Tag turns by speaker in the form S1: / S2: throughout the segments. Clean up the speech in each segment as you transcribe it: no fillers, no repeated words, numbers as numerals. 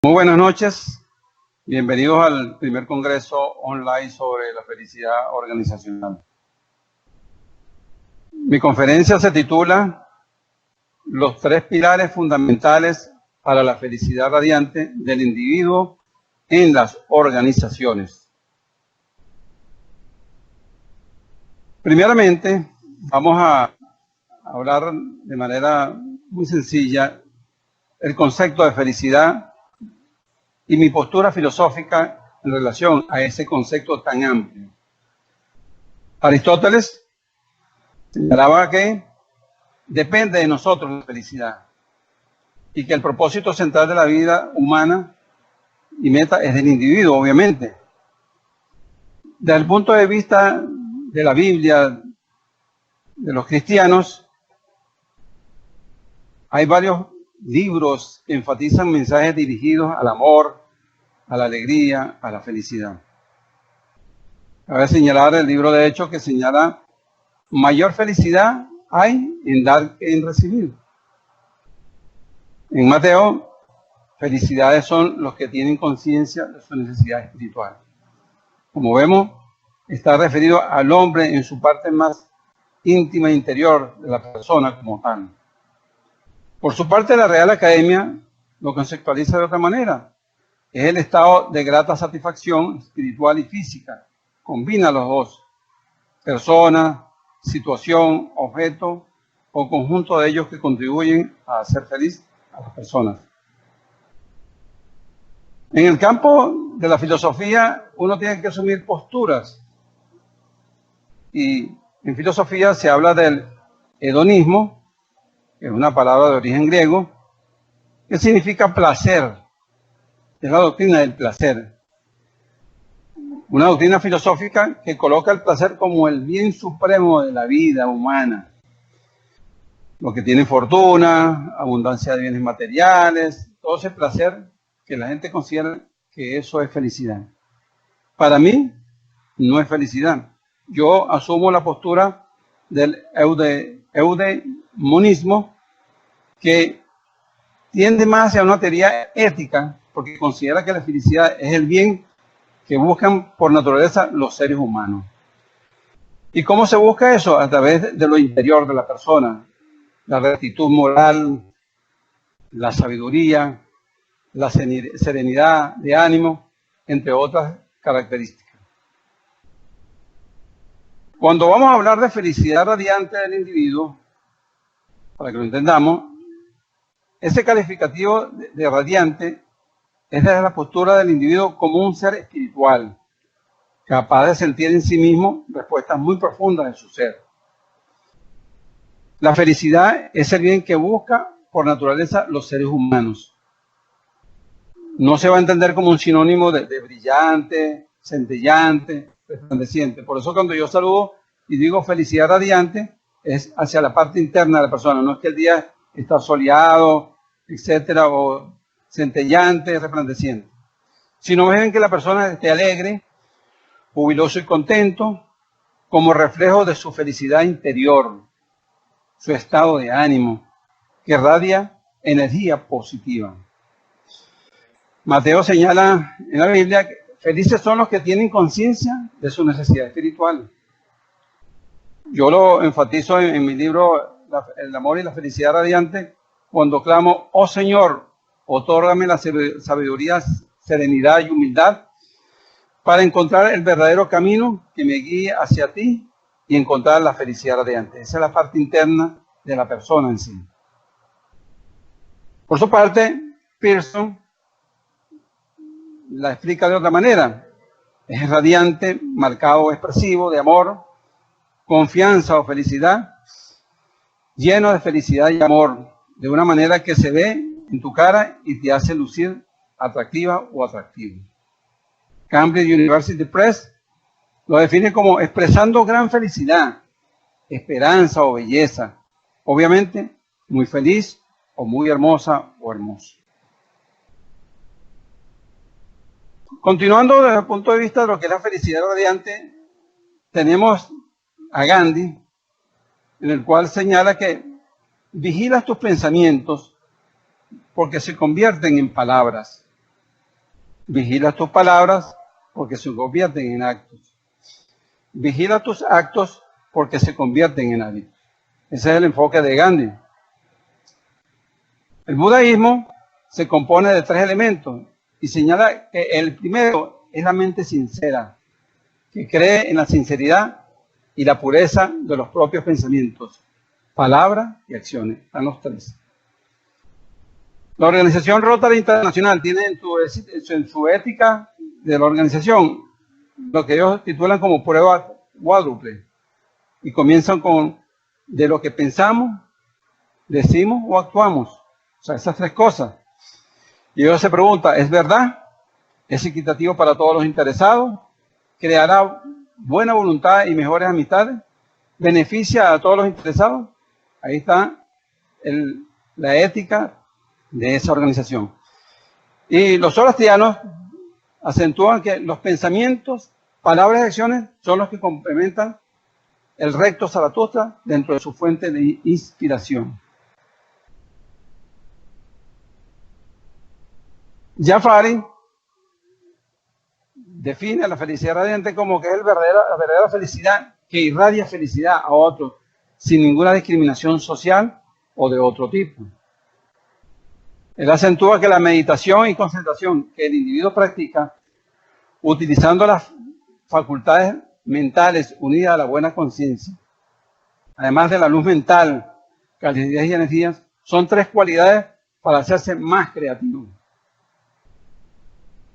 S1: Muy buenas noches, bienvenidos al primer congreso online sobre la felicidad organizacional. Mi conferencia se titula Los 3 pilares fundamentales para la felicidad radiante del individuo en las organizaciones. Primeramente, vamos a hablar de manera muy sencilla el concepto de felicidad y mi postura filosófica en relación a ese concepto tan amplio. Aristóteles señalaba que depende de nosotros la felicidad y que el propósito central de la vida humana y meta es del individuo, obviamente. Desde el punto de vista de la Biblia, de los cristianos, hay varios libros que enfatizan mensajes dirigidos al amor, a la alegría, a la felicidad. Cabe señalar el libro de Hechos que señala mayor felicidad hay en dar que en recibir. En Mateo, felicidades son los que tienen conciencia de su necesidad espiritual. Como vemos, está referido al hombre en su parte más íntima e interior de la persona como tal. Por su parte, la Real Academia lo conceptualiza de otra manera. Es el estado de grata satisfacción espiritual y física. Combina los dos. Persona, situación, objeto o conjunto de ellos que contribuyen a hacer feliz a las personas. En el campo de la filosofía, uno tiene que asumir posturas. Y en filosofía se habla del hedonismo, que es una palabra de origen griego, que significa placer. Es la doctrina del placer. Una doctrina filosófica que coloca el placer como el bien supremo de la vida humana. Lo que tiene fortuna, abundancia de bienes materiales, todo ese placer que la gente considera que eso es felicidad. Para mí, no es felicidad. Yo asumo la postura del eudemonismo, que tiende más hacia una teoría ética, porque considera que la felicidad es el bien que buscan por naturaleza los seres humanos. ¿Y cómo se busca eso? A través de lo interior de la persona, la rectitud moral, la sabiduría, la serenidad de ánimo, entre otras características. Cuando vamos a hablar de felicidad radiante del individuo, para que lo entendamos, ese calificativo de radiante es desde la postura del individuo como un ser espiritual, capaz de sentir en sí mismo respuestas muy profundas en su ser. La felicidad es el bien que busca por naturaleza los seres humanos. No se va a entender como un sinónimo de brillante, centellante, resplandeciente. Por eso cuando yo saludo y digo felicidad radiante, es hacia la parte interna de la persona. No es que el día está soleado, etcétera, o centellante, resplandeciente. Sino más bien que la persona esté alegre, jubiloso y contento, como reflejo de su felicidad interior, su estado de ánimo, que irradia energía positiva. Mateo señala en la Biblia que felices son los que tienen conciencia de su necesidad espiritual. Yo lo enfatizo en mi libro El amor y la felicidad radiante cuando clamo, oh Señor, otórgame la sabiduría, serenidad y humildad para encontrar el verdadero camino que me guíe hacia ti y encontrar la felicidad radiante. Esa es la parte interna de la persona en sí. Por su parte, Pearson la explica de otra manera. Es radiante, marcado o expresivo de amor, confianza o felicidad, lleno de felicidad y amor, de una manera que se ve en tu cara y te hace lucir atractiva o atractivo. Cambridge University Press lo define como expresando gran felicidad, esperanza o belleza, obviamente muy feliz o muy hermosa o hermoso. Continuando desde el punto de vista de lo que es la felicidad radiante, tenemos a Gandhi, en el cual señala que vigilas tus pensamientos porque se convierten en palabras. Vigila tus palabras porque se convierten en actos. Vigila tus actos porque se convierten en hábitos. Ese es el enfoque de Gandhi. El budaísmo se compone de 3 elementos y señala que el primero es la mente sincera, que cree en la sinceridad y la pureza de los propios pensamientos, palabras y acciones. Están los 3. La organización Rotary Internacional tiene en su ética de la organización lo que ellos titulan como prueba cuádruple y comienzan con de lo que pensamos, decimos o actuamos. O sea, esas 3 cosas. Y ellos se preguntan, ¿es verdad? ¿Es equitativo para todos los interesados? ¿Creará buena voluntad y mejores amistades? ¿Beneficia a todos los interesados? Ahí está la ética de esa organización. Y los zoroastrianos acentúan que los pensamientos, palabras y acciones son los que complementan el recto Zaratustra dentro de su fuente de inspiración. Jaffari define la felicidad radiante como que es la verdadera felicidad que irradia felicidad a otros sin ninguna discriminación social o de otro tipo. Él acentúa que la meditación y concentración que el individuo practica utilizando las facultades mentales unidas a la buena conciencia, además de la luz mental, calidez y energías, son 3 cualidades para hacerse más creativo.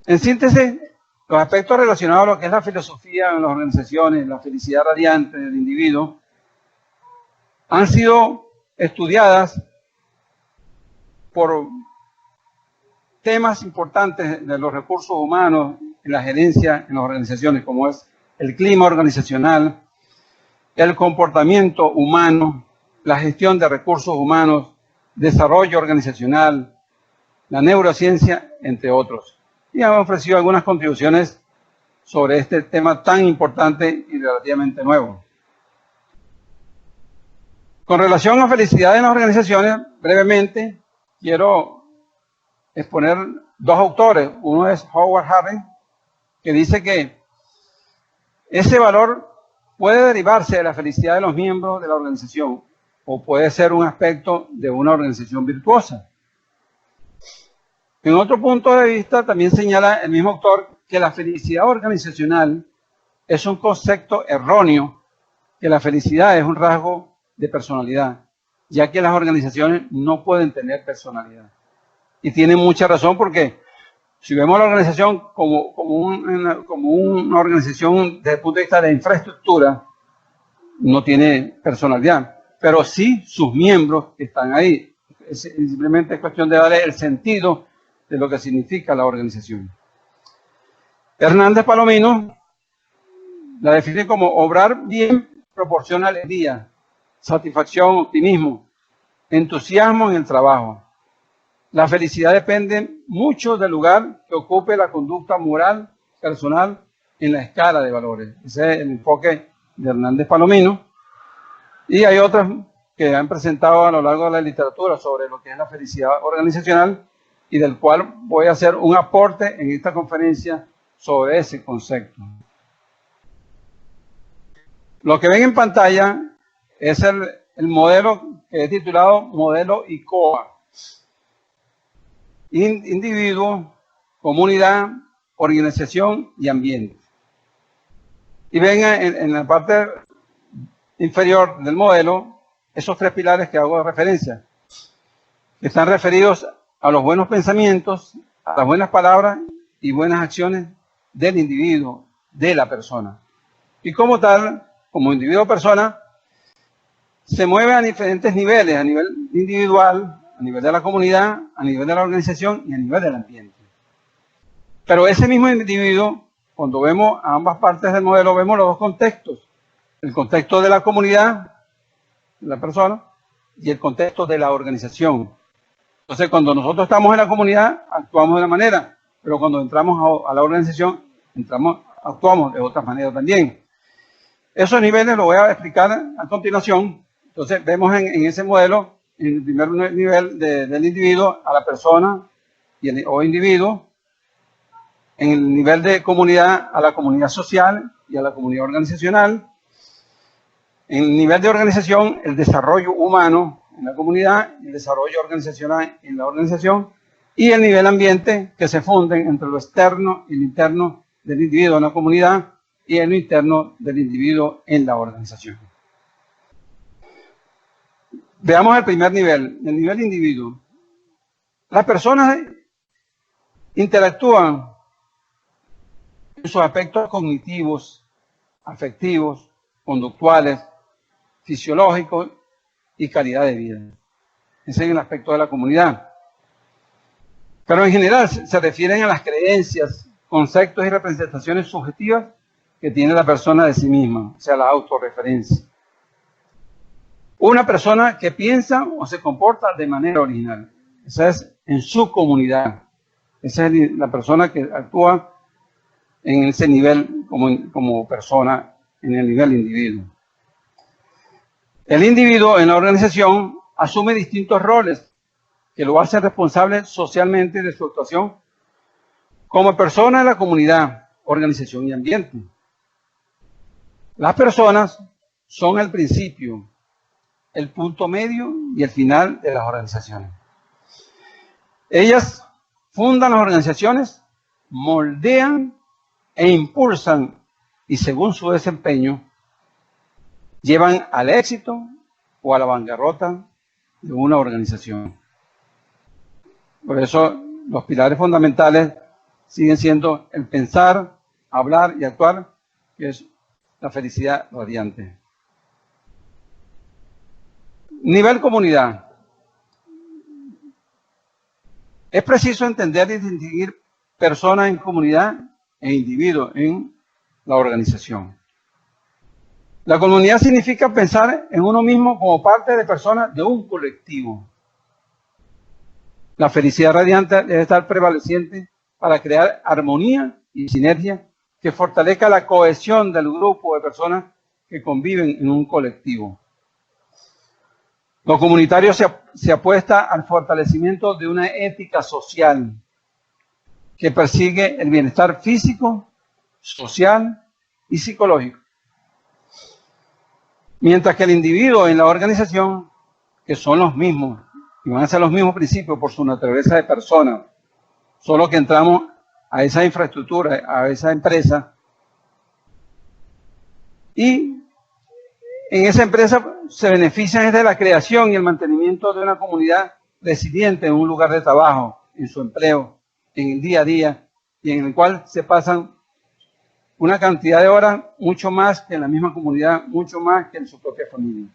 S1: En síntesis, los aspectos relacionados a lo que es la filosofía en las organizaciones, la felicidad radiante del individuo, han sido estudiadas por temas importantes de los recursos humanos en la gerencia en las organizaciones, como es el clima organizacional, el comportamiento humano, la gestión de recursos humanos, desarrollo organizacional, la neurociencia, entre otros. Y han ofrecido algunas contribuciones sobre este tema tan importante y relativamente nuevo. Con relación a felicidad en las organizaciones, brevemente quiero exponer 2 autores. Uno es Howard Harvey, que dice que ese valor puede derivarse de la felicidad de los miembros de la organización o puede ser un aspecto de una organización virtuosa. En otro punto de vista, también señala el mismo autor que la felicidad organizacional es un concepto erróneo, que la felicidad es un rasgo de personalidad, ya que las organizaciones no pueden tener personalidad. Y tiene mucha razón porque si vemos la organización como una organización desde el punto de vista de infraestructura, no tiene personalidad, pero sí sus miembros que están ahí. Simplemente es cuestión de darle el sentido de lo que significa la organización. Hernández Palomino la define como obrar bien proporciona alegría, satisfacción, optimismo, entusiasmo en el trabajo. La felicidad depende mucho del lugar que ocupe la conducta moral personal en la escala de valores. Ese es el enfoque de Hernández Palomino. Y hay otras que han presentado a lo largo de la literatura sobre lo que es la felicidad organizacional y del cual voy a hacer un aporte en esta conferencia sobre ese concepto. Lo que ven en pantalla es el modelo que he titulado modelo ICOA. Individuo, comunidad, organización y ambiente. Y ven en la parte inferior del modelo esos 3 pilares que hago referencia, que están referidos a los buenos pensamientos, a las buenas palabras y buenas acciones del individuo, de la persona. Y como tal, como individuo o persona, se mueve a diferentes niveles, a nivel individual, a nivel de la comunidad, a nivel de la organización y a nivel del ambiente. Pero ese mismo individuo, cuando vemos a ambas partes del modelo, vemos los 2 contextos. El contexto de la comunidad, de la persona, y el contexto de la organización. Entonces, cuando nosotros estamos en la comunidad, actuamos de una manera, pero cuando entramos a la organización, actuamos de otra manera también. Esos niveles los voy a explicar a continuación. Entonces, vemos en ese modelo, en el primer nivel del individuo, a la persona o individuo, En el nivel de comunidad, a la comunidad social y a la comunidad organizacional. En el nivel de organización, el desarrollo humano en la comunidad, el desarrollo organizacional en la organización, y el nivel ambiente, que se funden entre lo externo y lo interno del individuo en la comunidad y en lo interno del individuo en la organización. Veamos el primer nivel, el nivel individuo. Las personas interactúan en sus aspectos cognitivos, afectivos, conductuales, fisiológicos y calidad de vida. Ese es el aspecto de la comunidad. Pero en general se refieren a las creencias, conceptos y representaciones subjetivas que tiene la persona de sí misma, o sea, la autorreferencia. Una persona que piensa o se comporta de manera original. Esa es en su comunidad. Esa es la persona que actúa en ese nivel como persona, en el nivel individuo. El individuo en la organización asume distintos roles que lo hacen responsable socialmente de su actuación como persona en la comunidad, organización y ambiente. Las personas son el principio, el punto medio y el final de las organizaciones. Ellas fundan las organizaciones, moldean e impulsan y según su desempeño llevan al éxito o a la bancarrota de una organización. Por eso los pilares fundamentales siguen siendo el pensar, hablar y actuar, que es la felicidad radiante. Nivel comunidad. Es preciso entender y distinguir personas en comunidad e individuos en la organización. La comunidad significa pensar en uno mismo como parte de personas de un colectivo. La felicidad radiante debe estar prevaleciente para crear armonía y sinergia que fortalezca la cohesión del grupo de personas que conviven en un colectivo. Lo comunitario se apuesta al fortalecimiento de una ética social que persigue el bienestar físico, social y psicológico. Mientras que el individuo en la organización, que son los mismos, y van a ser los mismos principios por su naturaleza de persona, solo que entramos a esa infraestructura, a esa empresa, y en esa empresa se benefician de la creación y el mantenimiento de una comunidad resiliente en un lugar de trabajo, en su empleo, en el día a día, y en el cual se pasan una cantidad de horas mucho más que en la misma comunidad, mucho más que en su propia familia.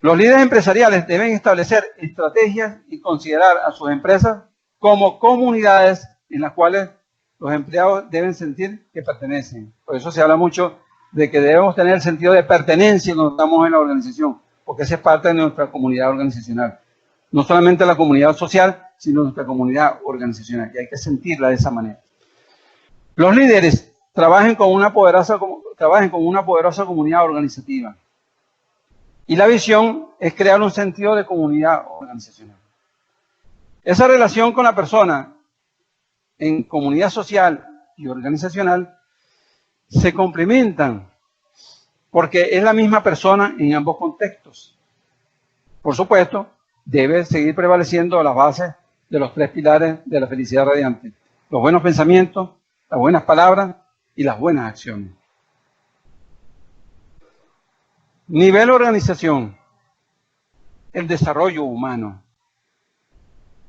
S1: Los líderes empresariales deben establecer estrategias y considerar a sus empresas como comunidades en las cuales los empleados deben sentir que pertenecen. Por eso se habla mucho de que debemos tener el sentido de pertenencia cuando estamos en la organización, porque esa es parte de nuestra comunidad organizacional. No solamente la comunidad social, sino nuestra comunidad organizacional, y hay que sentirla de esa manera. Los líderes trabajen con una poderosa comunidad organizativa. Y la visión es crear un sentido de comunidad organizacional. Esa relación con la persona en comunidad social y organizacional se complementan porque es la misma persona en ambos contextos. Por supuesto, debe seguir prevaleciendo las bases de los tres pilares de la felicidad radiante: los buenos pensamientos, las buenas palabras y las buenas acciones. Nivel organización, el desarrollo humano.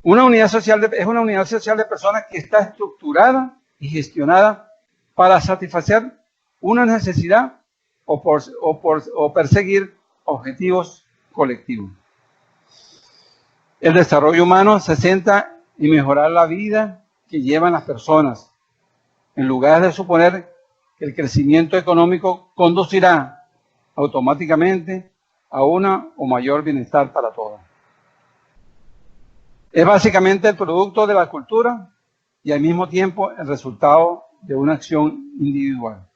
S1: Una unidad social es una unidad social de personas que está estructurada y gestionada para satisfacer una necesidad o perseguir objetivos colectivos. El desarrollo humano se centra en mejorar la vida que llevan las personas, en lugar de suponer que el crecimiento económico conducirá automáticamente a una o mayor bienestar para todos. Es básicamente el producto de la cultura y al mismo tiempo el resultado de una acción individual.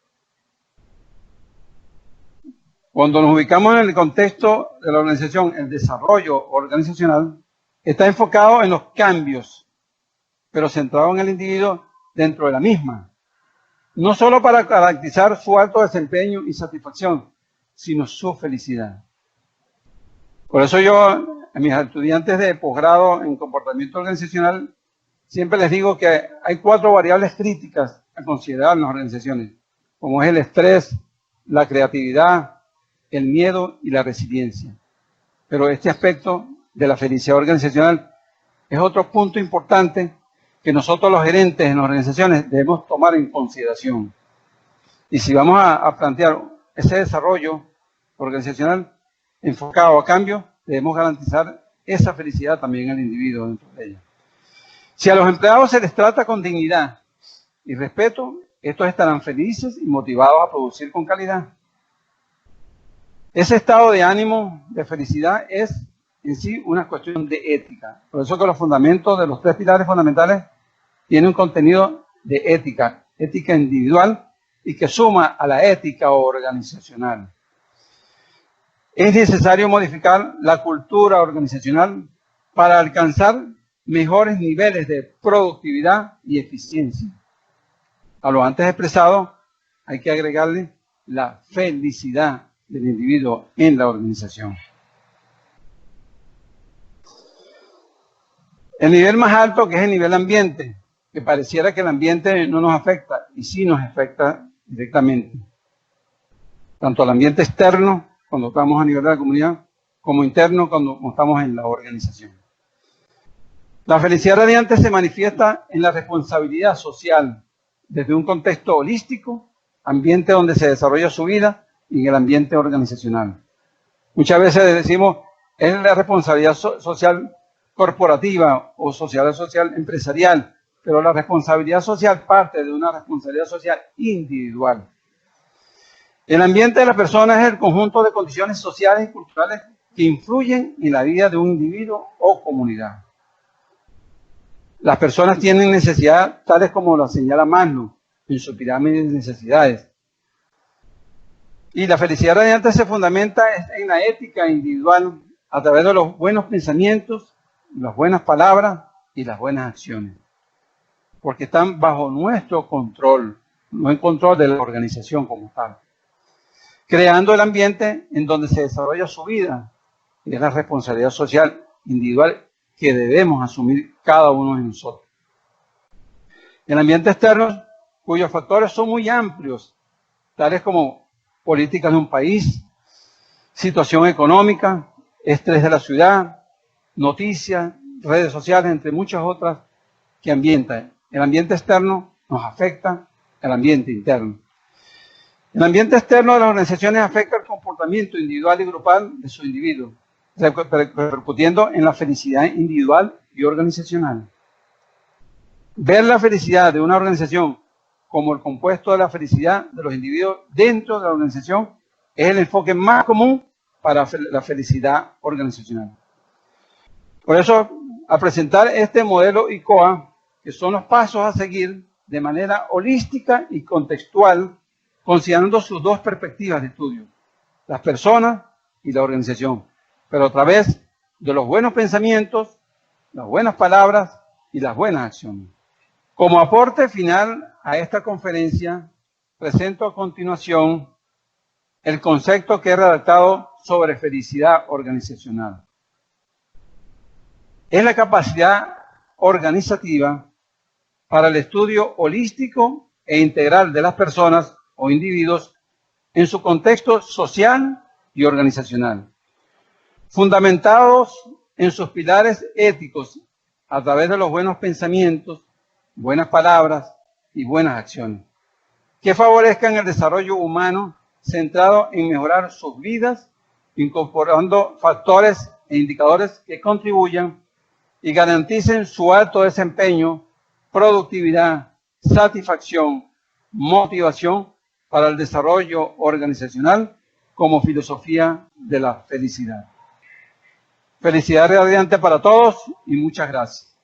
S1: Cuando nos ubicamos en el contexto de la organización, el desarrollo organizacional está enfocado en los cambios, pero centrado en el individuo dentro de la misma, no solo para garantizar su alto desempeño y satisfacción, sino su felicidad. Por eso yo a mis estudiantes de posgrado en comportamiento organizacional siempre les digo que hay 4 variables críticas a considerar en las organizaciones, como es el estrés, la creatividad, el miedo y la resiliencia. Pero este aspecto de la felicidad organizacional es otro punto importante que nosotros los gerentes en las organizaciones debemos tomar en consideración. Y si vamos a plantear ese desarrollo organizacional enfocado a cambio, debemos garantizar esa felicidad también al individuo dentro de ella. Si a los empleados se les trata con dignidad y respeto, estos estarán felices y motivados a producir con calidad. Ese estado de ánimo, de felicidad, es en sí una cuestión de ética. Por eso que los fundamentos de los 3 pilares fundamentales tienen un contenido de ética, ética individual y que suma a la ética organizacional. Es necesario modificar la cultura organizacional para alcanzar mejores niveles de productividad y eficiencia. A lo antes expresado, hay que agregarle la felicidad del individuo en la organización. El nivel más alto, que es el nivel ambiente, que pareciera que el ambiente no nos afecta, y sí nos afecta directamente. Tanto el ambiente externo, cuando estamos a nivel de la comunidad, como interno, cuando estamos en la organización. La felicidad radiante se manifiesta en la responsabilidad social, desde un contexto holístico, ambiente donde se desarrolla su vida, y en el ambiente organizacional. Muchas veces decimos, es la responsabilidad social corporativa o social empresarial, pero la responsabilidad social parte de una responsabilidad social individual. El ambiente de la persona es el conjunto de condiciones sociales y culturales que influyen en la vida de un individuo o comunidad. Las personas tienen necesidades tales como lo señala Maslow en su pirámide de necesidades. Y la felicidad radiante se fundamenta en la ética individual a través de los buenos pensamientos, las buenas palabras y las buenas acciones. Porque están bajo nuestro control, no en control de la organización como tal. Creando el ambiente en donde se desarrolla su vida, y es la responsabilidad social individual que debemos asumir cada uno de nosotros. El ambiente externo, cuyos factores son muy amplios, tales como políticas de un país, situación económica, estrés de la ciudad, noticias, redes sociales, entre muchas otras que ambientan. El ambiente externo nos afecta al ambiente interno. El ambiente externo de las organizaciones afecta el comportamiento individual y grupal de su individuo, repercutiendo en la felicidad individual y organizacional. Ver la felicidad de una organización como el compuesto de la felicidad de los individuos dentro de la organización es el enfoque más común para la felicidad organizacional. Por eso, al presentar este modelo ICOA, que son los pasos a seguir de manera holística y contextual, considerando sus 2 perspectivas de estudio, las personas y la organización, pero a través de los buenos pensamientos, las buenas palabras y las buenas acciones. Como aporte final a esta conferencia, presento a continuación el concepto que he redactado sobre felicidad organizacional. Es la capacidad organizativa para el estudio holístico e integral de las personas o individuos en su contexto social y organizacional, fundamentados en sus pilares éticos a través de los buenos pensamientos, buenas palabras y buenas acciones, que favorezcan el desarrollo humano centrado en mejorar sus vidas, incorporando factores e indicadores que contribuyan y garanticen su alto desempeño, productividad, satisfacción, motivación para el desarrollo organizacional como filosofía de la felicidad. Felicidad radiante para todos y muchas gracias.